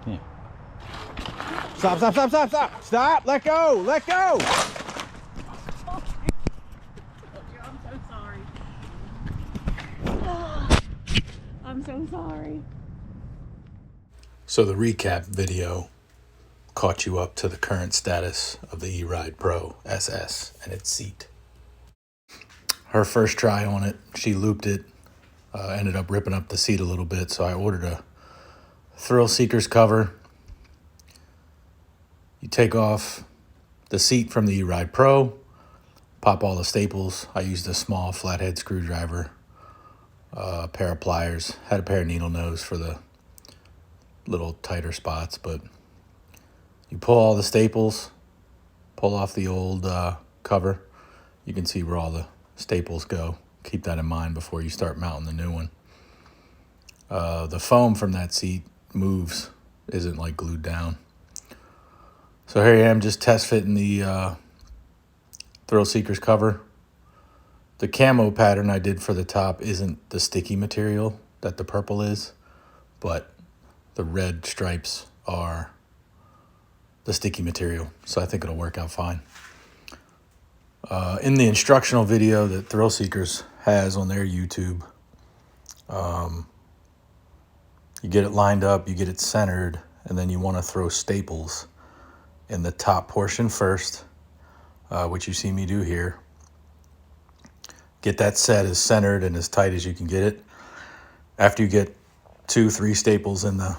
Yeah. Stop, stop, stop, stop, stop. Stop. Let go. Let go. I'm so sorry. I'm so sorry. So the recap video caught you up to the current status of the Ride Pro SS and its seat. Her first try on it, she looped it, ended up ripping up the seat a little bit, so I ordered a ThrillSeekers cover. You take off the seat from the Ride Pro, pop all the staples. I used a small flathead screwdriver, a pair of pliers, had a pair of needle nose for the little tighter spots, but you pull all the staples, pull off the old cover. You can see where all the staples go. Keep that in mind before you start mounting the new one. The foam from that seat moves, isn't like glued down. So here I am just test fitting the ThrillSeekers cover. The camo pattern I did for the top isn't the sticky material that the purple is, but the red stripes are the sticky material, so I think it'll work out fine. In the instructional video that ThrillSeekers has on their YouTube, you get it lined up, you get it centered, and then you want to throw staples in the top portion first, which you see me do here. Get that set as centered and as tight as you can get it. After you get 2-3 staples in the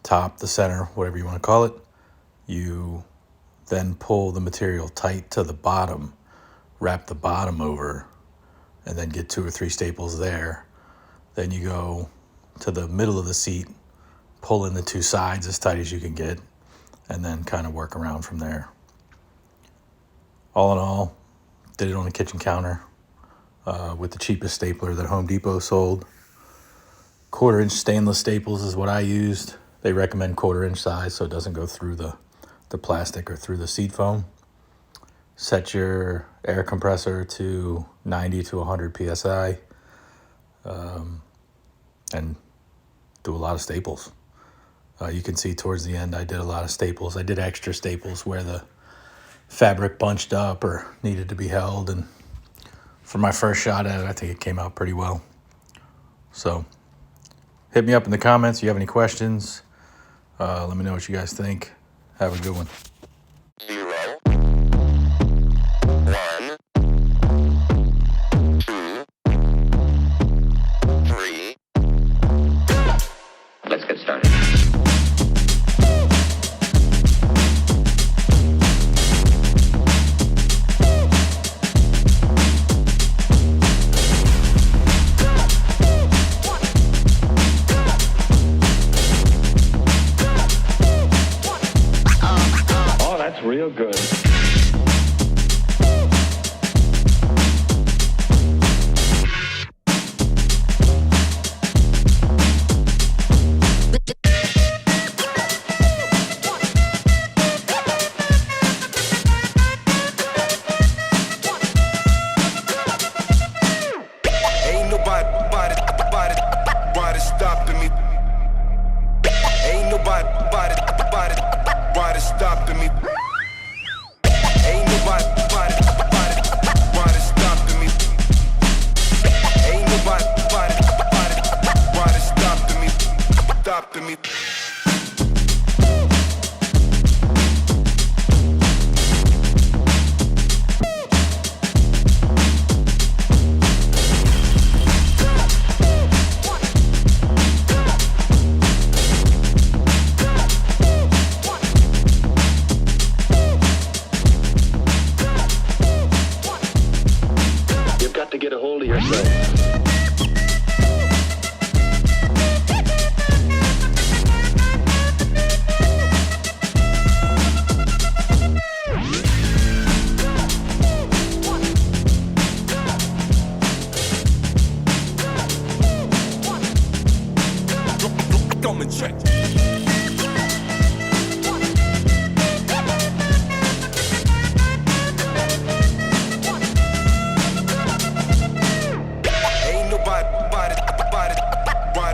top, the center, whatever you want to call it, you then pull the material tight to the bottom, wrap the bottom over, and then get 2 or 3 staples there. Then you go to the middle of the seat, pull in the 2 sides as tight as you can get, and then kind of work around from there. All in all, did it on the kitchen counter with the cheapest stapler that Home Depot sold. 1/4-inch stainless staples is what I used. They recommend 1/4-inch size so it doesn't go through the plastic or through the seat foam. Set your air compressor to 90 to 100 PSI and do a lot of staples. You can see towards the end I did a lot of staples. I did extra staples where the fabric bunched up or needed to be held, and for my first shot at it, I think it came out pretty well. So hit me up in the comments if you have any questions. Let me know what you guys think. Have a good one. 0, 1, 2, 3. Let's get started. Oh, that's real good. Ain't nobody stopping me. Ain't nobody stopping me. Ain't nobody stopping me. Ain't nobody stopping me. You've got to get a hold of yourself. Come and check. Ain't nobody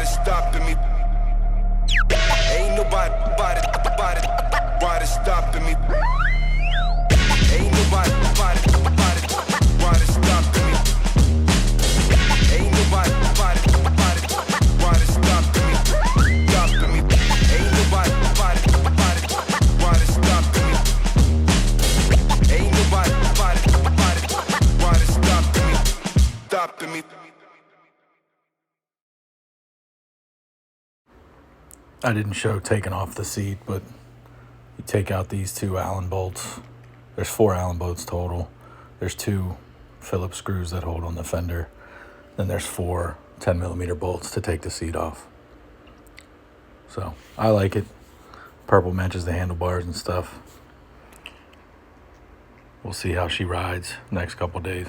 stopping me. Ain't nobody stopping me. Ain't nobody stopping me. Ain't nobody stopping me. Stopping me. Ain't nobody stopping me. Ain't nobody stopping me. I didn't show taking off the seat, but you take out these 2 Allen bolts. There's 4 Allen bolts total. There's 2 Phillips screws that hold on the fender. Then there's 4 10mm bolts to take the seat off. So I like it. Purple matches the handlebars and stuff. We'll see how she rides next couple days.